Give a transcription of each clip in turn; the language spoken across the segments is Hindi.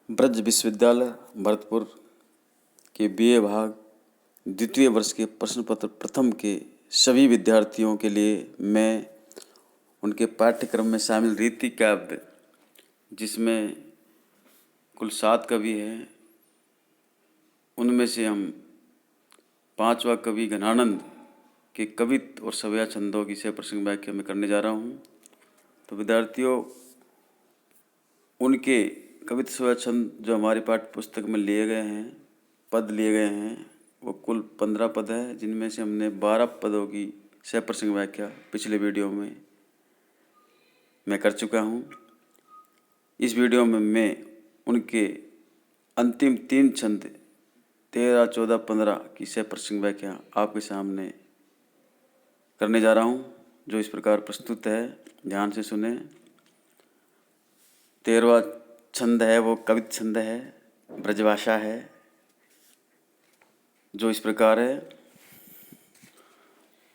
ब्रज विश्वविद्यालय भरतपुर के बीए भाग द्वितीय वर्ष के प्रश्न पत्र प्रथम के सभी विद्यार्थियों के लिए मैं उनके पाठ्यक्रम में शामिल रीति काव्य, जिसमें कुल 7 कवि हैं, उनमें से हम 5वां कवि घनानंद के कवित्व और सवया छंदों की 6 प्रसंग व्याख्या में करने जा रहा हूँ। तो विद्यार्थियों, उनके कवित्व सवया छंद जो हमारी पाठ्य पुस्तक में लिए गए हैं, पद लिए गए हैं, वो कुल 15 पद है, जिनमें से हमने 12 पदों की 6 प्रसंग व्याख्या पिछले वीडियो में मैं कर चुका हूँ। इस वीडियो में मैं उनके अंतिम 3 छंद 13, 14, 15 की 6 प्रसंग व्याख्या आपके सामने करने जा रहा हूँ, जो इस प्रकार प्रस्तुत है। ध्यान से सुने। 13वां छंद है वो कवित्व छंद है, ब्रजभाषा है, जो इस प्रकार है।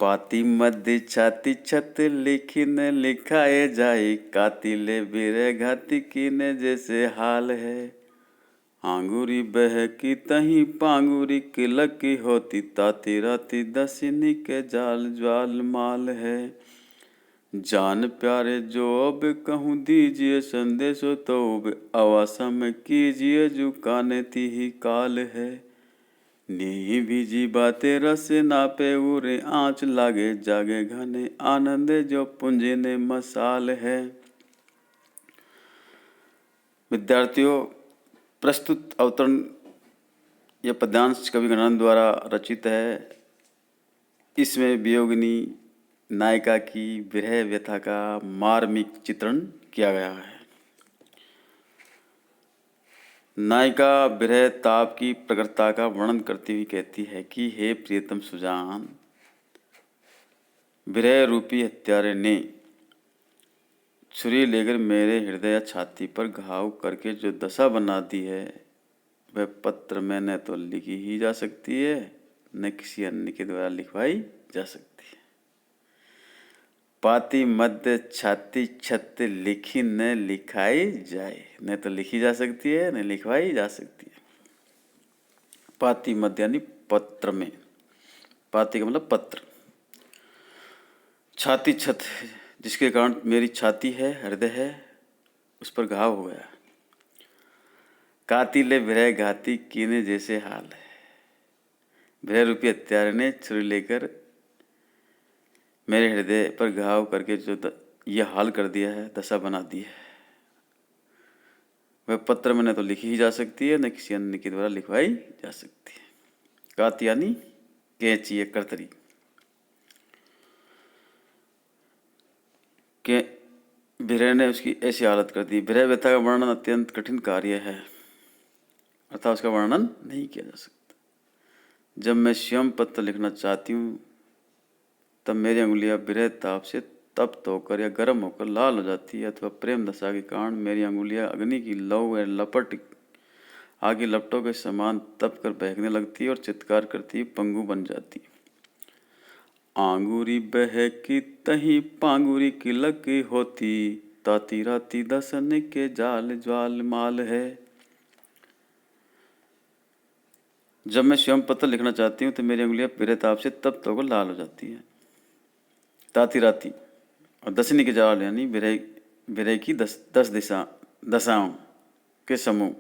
पाती मध्य छाती छत लिखिन लिखाए जाई, कातिले बिरे घाती कीने जैसे हाल है। आंगूरी बह की तही पांगूरी किलकी होती, ताती राती दसिनी के जाल ज्वाल माल है। जान प्यारे जो अब कहूँ दीजिए संदेशो, तो आवासा में कीजिए जो काने ती ही काल है। नी भीजी बातें रस नापे उरे आँच लागे, जागे घने आनंद जो पुंजे ने मसाल है। विद्यार्थियों, प्रस्तुत अवतरण यह पद्यांश कवि घनानंद द्वारा रचित है। इसमें वियोगिनी नायिका की विरह व्यथा का मार्मिक चित्रण किया गया है। नायिका विरह ताप की प्रखरता का वर्णन करती हुई कहती है कि हे प्रियतम सुजान, विरह रूपी हत्यारे ने छुरी लेकर मेरे हृदय छाती पर घाव करके जो दशा बना दी है, वह पत्र में न तो लिखी ही जा सकती है, न किसी अन्य के द्वारा लिखवाई जा सकती है। पाती मध्य छाती छत लिखी न लिखाई जाए, न तो लिखी जा सकती है न लिखवाई जा सकती है। पाती मध्य यानी पत्र में, पाती का मतलब पत्र। छाती छत, जिसके कारण मेरी छाती है, हृदय है, उस पर घाव हो गया। कातिले विरह घाती कीने जैसे हाल है। विरह रूपी हत्यारे ने छुरी लेकर मेरे हृदय पर घाव करके जो यह हाल कर दिया है, दशा बना दी है, वह पत्र में न तो लिखी ही जा सकती है, न किसी अन्य के द्वारा लिखवाई जा सकती है। कात यानी कैंची या करतरी। के विरह ने उसकी ऐसी हालत कर दी। विरह व्यथा का वर्णन अत्यंत कठिन कार्य है, अर्थात उसका वर्णन नहीं किया जा सकता। जब मैं स्वयं पत्र लिखना चाहती हूँ, तब मेरी अंगुलियां विरह ताप से तप्त होकर या गर्म होकर लाल हो जाती है, अथवा प्रेम दशा के कारण मेरी अंगुलियां अग्नि की लौ या लपट आगे लपटों के समान तप कर बहकने लगती है और चित्कार करती पंगु बन जाती। आंगूरी बह की तही पांगूरी की लकी होती, ताती राती दसन के जाल ज्वाल माल है। जब मैं स्वयं पत्र लिखना चाहती हूँ तो मेरी अंगुलियां विरह ताप से तप्त होकर लाल हो जाती है। ताती राती और दसनी के जाल यानी विरह की 10 दशाओं के समूह।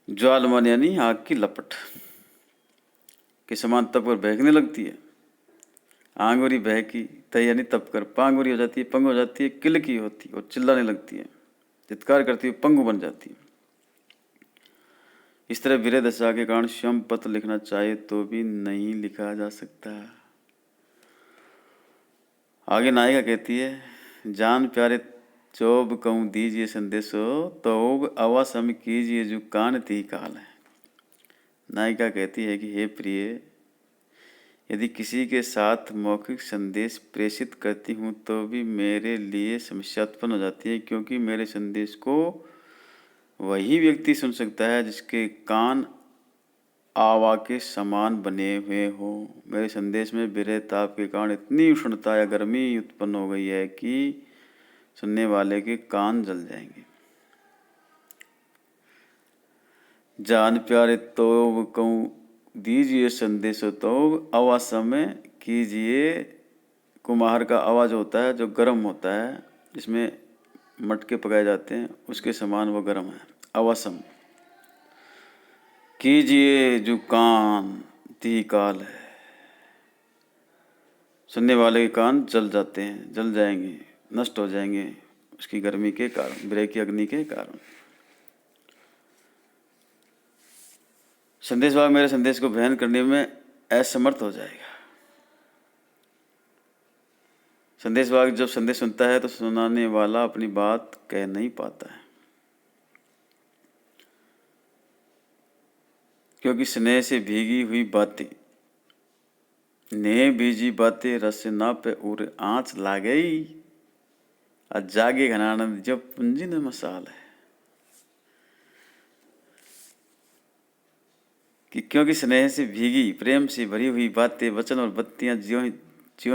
ज्वालमान यानी आग की लपट के समान तप कर बहकने लगती है। आंगुरी बह की तय यानी तप कर पांगुरी हो जाती है, पंग हो जाती है, किलकी होती है और चिल्लाने लगती है, चित्कार करती हुई पंगु बन जाती है। इस तरह विरह दशा के कारण स्वयं पत्र लिखना चाहे तो भी नहीं लिखा जा सकता। आगे नायिका कहती है, जान प्यारे चोब कहूँ दीजिए संदेशो, तो आवासम कीजिए जो कान ती काल है। नायिका कहती है कि हे प्रिय, यदि किसी के साथ मौखिक संदेश प्रेषित करती हूँ तो भी मेरे लिए समस्या उत्पन्न हो जाती है, क्योंकि मेरे संदेश को वही व्यक्ति सुन सकता है जिसके कान आवा के समान बने हुए हो। मेरे संदेश में विरह ताप के कारण इतनी उष्णता या गर्मी उत्पन्न हो गई है कि सुनने वाले के कान जल जाएंगे। जान प्यारे तो कहूँ दीजिए संदेश तो आवाज़ में कीजिए। कुम्हार का आवाज़ होता है जो गर्म होता है, जिसमें मटके पकाए जाते हैं, उसके समान वो गर्म है। अवसम कीजिए जो कान ती काल है। सुनने वाले के कान जल जाते हैं, जल जाएंगे, नष्ट हो जाएंगे उसकी गर्मी के कारण, विरह की अग्नि के कारण। संदेशवाहक मेरे संदेश को बयान करने में असमर्थ हो जाएगा। संदेशवाहक जब संदेश सुनता है तो सुनाने वाला अपनी बात कह नहीं पाता है, क्योंकि स्नेह से भीगी हुई बातें, नेह भीजी बातें रस ना पे उर आँच ला गई, आज जागे घनानंद जब पूंजी न मसाल है। कि क्योंकि स्नेह से भीगी, प्रेम से भरी हुई बातें, वचन और बत्तियां ज्यों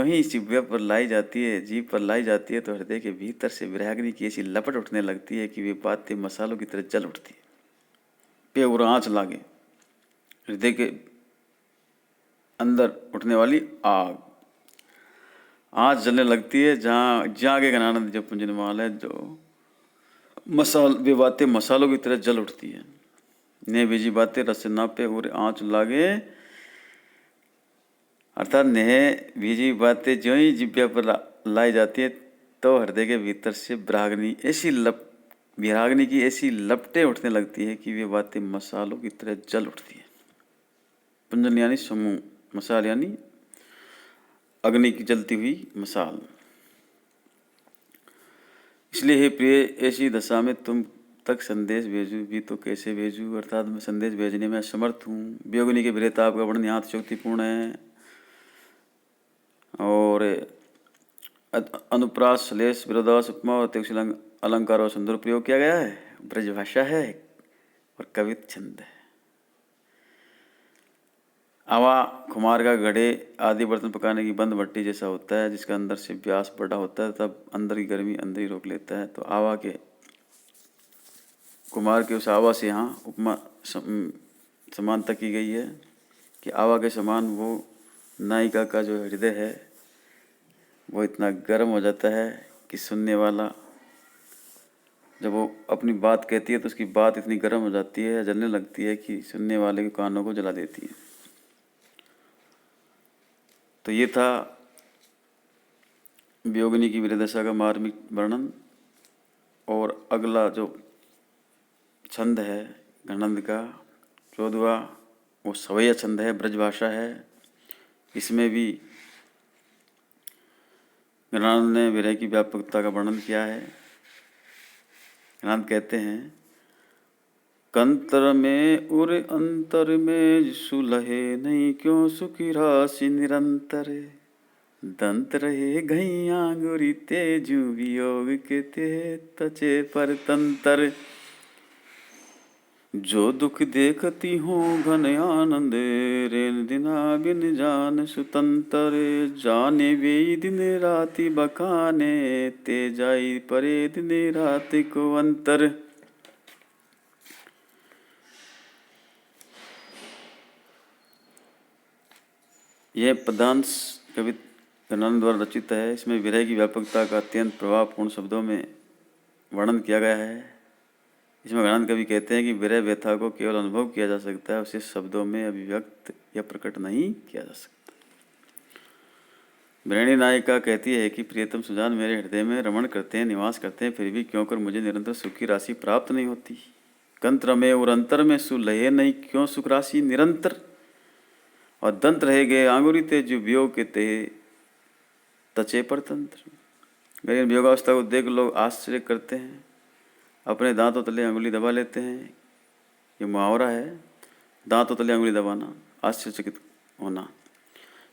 ही जिह्वा पर लाई जाती है, जीभ पर लाई जाती है, तो हृदय के भीतर से विराग्नि की ऐसी लपट उठने लगती है कि वे बातें मसालों की तरह जल उठती है। पे और आँच लागे, हृदय के अंदर उठने वाली आग, आँच जलने लगती है जहाँ जागे घनानंद जब पुंजन माल है, जो वे बातें मसालों की तरह जल उठती है। ने बीजी बातें रस ना पे और आँच लागे, अर्थात नेह बीजी बातें जो ही जिब्या पर लाई जाती है तो हृदय के भीतर से विराग्नि की ऐसी लपटें उठने लगती है कि वे बातें मसालों की तरह जल उठती है। पुंजन यानी समूह, मसाल यानी अग्नि की जलती हुई मसाल। इसलिए हे प्रिय, ऐसी दशा में तुम तक संदेश भेजूं भी तो कैसे भेजूं, अर्थात मैं संदेश भेजने में असमर्थ हूँ। वियोगिनी के विरहताप का वर्णन यहाँ अतिशयोक्तिपूर्ण है और अनुप्रास, श्लेष, विरोधाभास, उपमा और अतिशय अलंकार और सुंदर प्रयोग किया गया है। ब्रजभाषा है और कवित छंद है। आवा कुम्हार का घड़े आदि बर्तन पकाने की बंद भट्टी जैसा होता है, जिसका अंदर से व्यास बड़ा होता है, तब अंदर की गर्मी अंदर ही रोक लेता है। तो आवा के कुम्हार के उस आवा से यहाँ उपमा समानता की गई है कि आवा के समान वो नायिका का जो हृदय है वो इतना गर्म हो जाता है कि सुनने वाला जब वो अपनी बात कहती है तो उसकी बात इतनी गर्म हो जाती है, जलने लगती है कि सुनने वाले के कानों को जला देती है। तो ये था वियोगिनी की विरहदशा का मार्मिक वर्णन। और अगला जो छंद है घनानंद का 14वां, वो सवैया छंद है, ब्रजभाषा है। इसमें भी घनानंद ने विरह की व्यापकता का वर्णन किया है। घनानंद कहते हैं, कंतर में उर अंतर में सुलहे नहीं क्यों सुखी राशि निरंतर, दंत रहे घैया गुरी तेजु वियोग के ते तचे पर तंतर, जो दुख देखती हूँ घन आनंद, रेन दिना बिन जान सुतंतर, जाने वे दिन राति बखाने, ते जाई परे दिन राति को अंतर। यह पदांश कवि घनानंद द्वारा रचित है। इसमें विरह की व्यापकता का अत्यंत प्रभावपूर्ण शब्दों में वर्णन किया गया है। इसमें घनानंद कवि कहते हैं कि विरह व्यथा को केवल अनुभव किया जा सकता है, उसे शब्दों में अभिव्यक्त या प्रकट नहीं किया जा सकता। विरहिणी नायिका कहती है कि प्रियतम सुजान मेरे हृदय में रमण करते हैं, निवास करते हैं, फिर भी क्यों कर मुझे निरंतर सुख की राशि प्राप्त नहीं होती। कंत्र में और अंतर में सुलहे नहीं क्यों सुख राशि निरंतर, और दंत रहे गए आंगुरी ते जो वियोग के ते तचे पर तंत्र। मेरी वियोगावस्था को देख लोग आश्चर्य करते हैं, अपने दांतों तले अंगुली दबा लेते हैं। ये मुहावरा है, दांतों तले अंगुली दबाना, आश्चर्यचकित होना,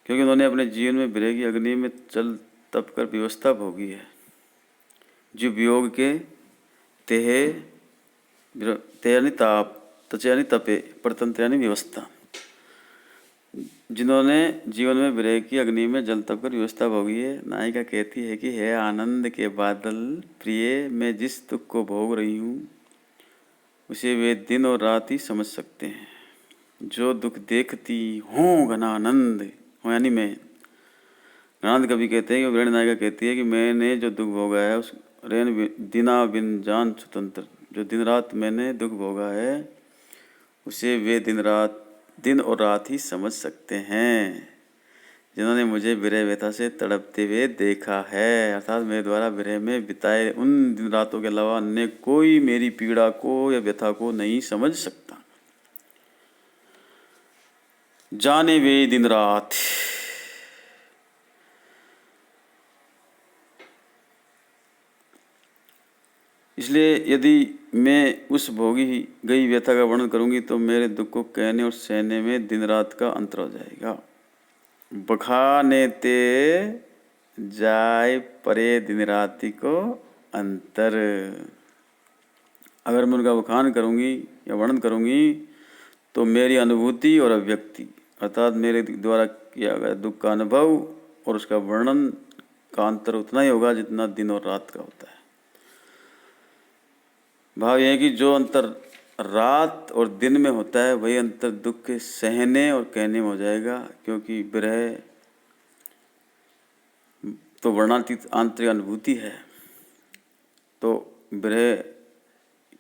क्योंकि उन्होंने अपने जीवन में विरह की अग्नि में चल तप कर व्यवस्था भोगी है। जो वियोग के तेहे यानी ताप, तचे यानी तपे, परतंत्र यानी व्यवस्था, जिन्होंने जीवन में विरह की अग्नि में जल तप कर व्यवस्था भोगी है। नायिका कहती है कि है आनंद के बादल प्रिय, मैं जिस दुख को भोग रही हूँ उसे वे दिन और रात ही समझ सकते हैं। जो दुख देखती हों घनानंद हो, यानी मैं, घनानंद कवि कहते हैं कि वीरेण नायिका कहती है कि मैंने जो दुख भोगा है उस रेन दिना बिन जान स्वतंत्र, जो दिन रात मैंने दुख भोगा है उसे वे दिन और रात ही समझ सकते हैं जिन्होंने मुझे विरह व्यथा से तड़पते हुए देखा है। अर्थात मेरे द्वारा विरह में बिताए उन दिन रातों के अलावा अन्य कोई मेरी पीड़ा को या व्यथा को नहीं समझ सकता। जाने वे दिन रात, इसलिए यदि मैं उस भोगी गई व्यथा का वर्णन करूंगी तो मेरे दुख को कहने और सहने में दिन रात का अंतर हो जाएगा। बखाने ते जाए परे दिन राति को अंतर। अगर मैं उनका बखान करूंगी या वर्णन करूंगी तो मेरी अनुभूति और अभिव्यक्ति अर्थात मेरे द्वारा किया गया दुख का अनुभव और उसका वर्णन का अंतर उतना ही होगा जितना दिन और रात का होता है। भाव यह है कि जो अंतर रात और दिन में होता है वही अंतर दुख के सहने और कहने में हो जाएगा, क्योंकि विरह तो वर्णातीत आंतरिक अनुभूति है, तो विरह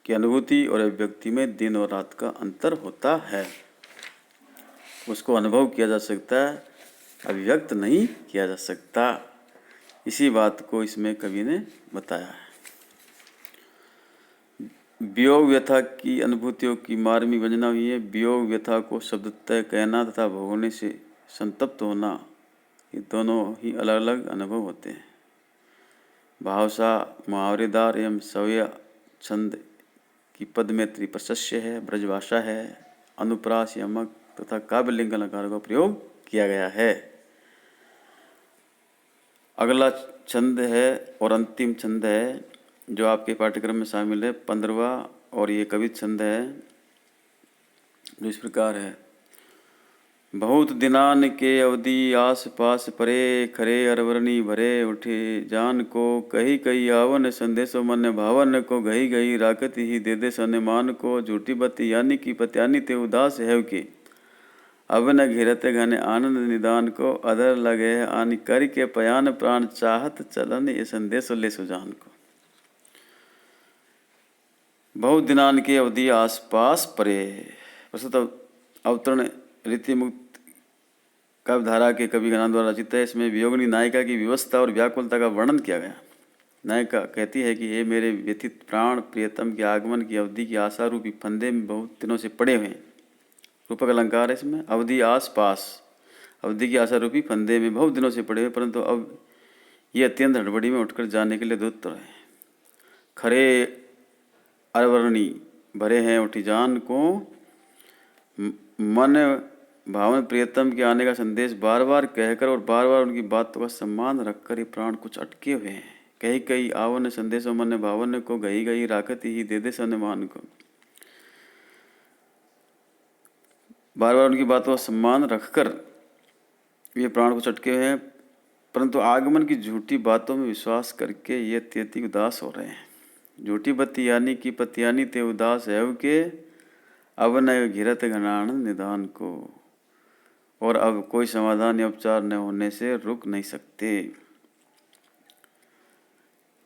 की अनुभूति और अभिव्यक्ति में दिन और रात का अंतर होता है। उसको अनुभव किया जा सकता है, अभिव्यक्त नहीं किया जा सकता। इसी बात को इसमें कवि ने बताया है। वियोग व्यथा की अनुभूतियों की मार्मिक वंजना हुई है। वियोग व्यथा को शब्दतः कहना तथा भोगने से संतप्त होना, ये दोनों ही अलग अलग अनुभव होते हैं। भावसा मुहावरेदार एवं सवय छंद की पद में त्रिप्रशस्य है, ब्रजभाषा है, अनुप्रास यमक तथा काव्यलिंग अलंकार का प्रयोग किया गया है। अगला छंद है और अंतिम छंद है जो आपके पाठ्यक्रम में शामिल है, 15वां, और ये कवित छंद है जो इस प्रकार है। बहुत दिनान के अवधि आस पास परे, खरे अरवरनी भरे उठे जान को, कही कही आवन संदेशो मन भावन को, गही गही राकत ही दे दे सन मान को, झूठी बत्ती यानी की पत्यानी ते उदास है के, अब न घिरते घने आनंद निदान को, अधर लगे आनि कर के पयान प्राण चाहत चलन ये संदेशो ले सुजान को। बहुत दिनान की अवधि आसपास परे। प्रस्तुत अवतरण रीति मुक्त काव्यधारा के कवि घनानंद द्वारा रचित है। इसमें वियोगिनी नायिका की विवस्था और व्याकुलता का वर्णन किया गया। नायिका कहती है कि हे मेरे व्यथित प्राण, प्रियतम के आगमन की अवधि की आशा रूपी फंदे में बहुत दिनों से पड़े हुए हैं। रूपक अलंकार है इसमें। अवधि आसपास, अवधि की आशा रूपी फंदे में बहुत दिनों से पड़े हुए, परंतु अब ये अत्यंत हड़बड़ी में उठकर जाने के लिए दूत रहे। खरे अरवर्णी भरे हैं उठी जान को, मन भावन प्रियतम के आने का संदेश बार बार कहकर और बार बार उनकी बातों का सम्मान रखकर ये प्राण कुछ अटके हुए हैं। कही कही आवन संदेशो मन भावन को, गही गही राकत ही दे दे सन्मान को। बार बार उनकी बातों का सम्मान रखकर ये प्राण कुछ अटके हुए हैं, परंतु आगमन की झूठी बातों में विश्वास करके ये अत्यधिक उदास हो रहे हैं। झूठी बत्ती यानी की पत्यानी ते उदास है के, अब न घिरत घनानंद निदान को, और अब कोई समाधान या उपचार न होने से रुक नहीं सकते।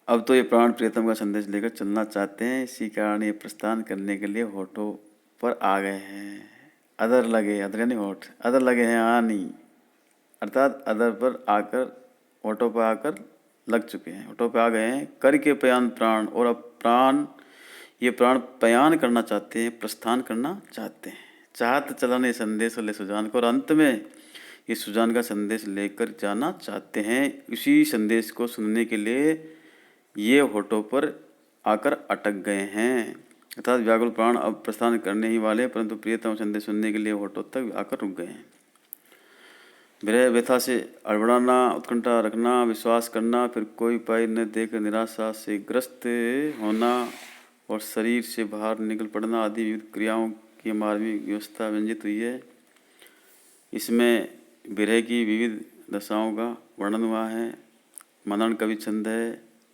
अब तो ये प्राण प्रियतम का संदेश लेकर चलना चाहते हैं, इसी कारण ये प्रस्थान करने के लिए होठों पर आ गए हैं। अदर लगे, अदर यानी होठ, अदर लगे हैं आनी, अर्थात अदर पर आकर, होठों पर आकर लग चुके हैं, होठों पर आ गए हैं। करके पयान प्राण, और अब ये प्राण पयान करना चाहते हैं, प्रस्थान करना चाहते हैं। चाहत चलन ये संदेश ले सुजान को, और अंत में ये सुजान का संदेश लेकर जाना चाहते हैं। उसी संदेश को सुनने के लिए ये होठों पर आकर अटक गए हैं। अर्थात व्याकुल प्राण अब प्रस्थान करने ही वाले, परंतु प्रियतम संदेश सुनने के लिए होठों तक आकर रुक गए हैं। विरह व्यथा से अड़बड़ाना, उत्कंठा रखना, विश्वास करना, फिर कोई उपाय न देकर निराशा से ग्रस्त होना और शरीर से बाहर निकल पड़ना आदि विविध क्रियाओं की मार्मिक व्यवस्था व्यंजित हुई है। इसमें विरह की विविध दशाओं का वर्णन हुआ है। मनन कवि छंद है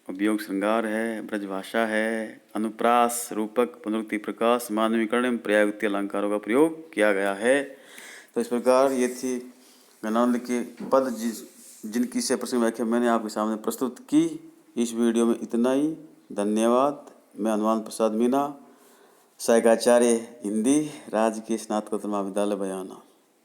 उपयोग श्रृंगार है, ब्रजभाषा है, अनुप्रास, रूपक, पुनरुक्ति, प्रकाश, मानवीकरण एवं पर्यायवाची अलंकारों का प्रयोग किया गया है। तो इस प्रकार ये थी गणानंद के पद जिनकी से प्रसंग व्याख्या मैंने आपके सामने प्रस्तुत की। इस वीडियो में इतना ही। धन्यवाद। मैं हनुमान प्रसाद मीना, सहायक आचार्य हिंदी, राजकीय स्नातकोत्तर महाविद्यालय बयाना।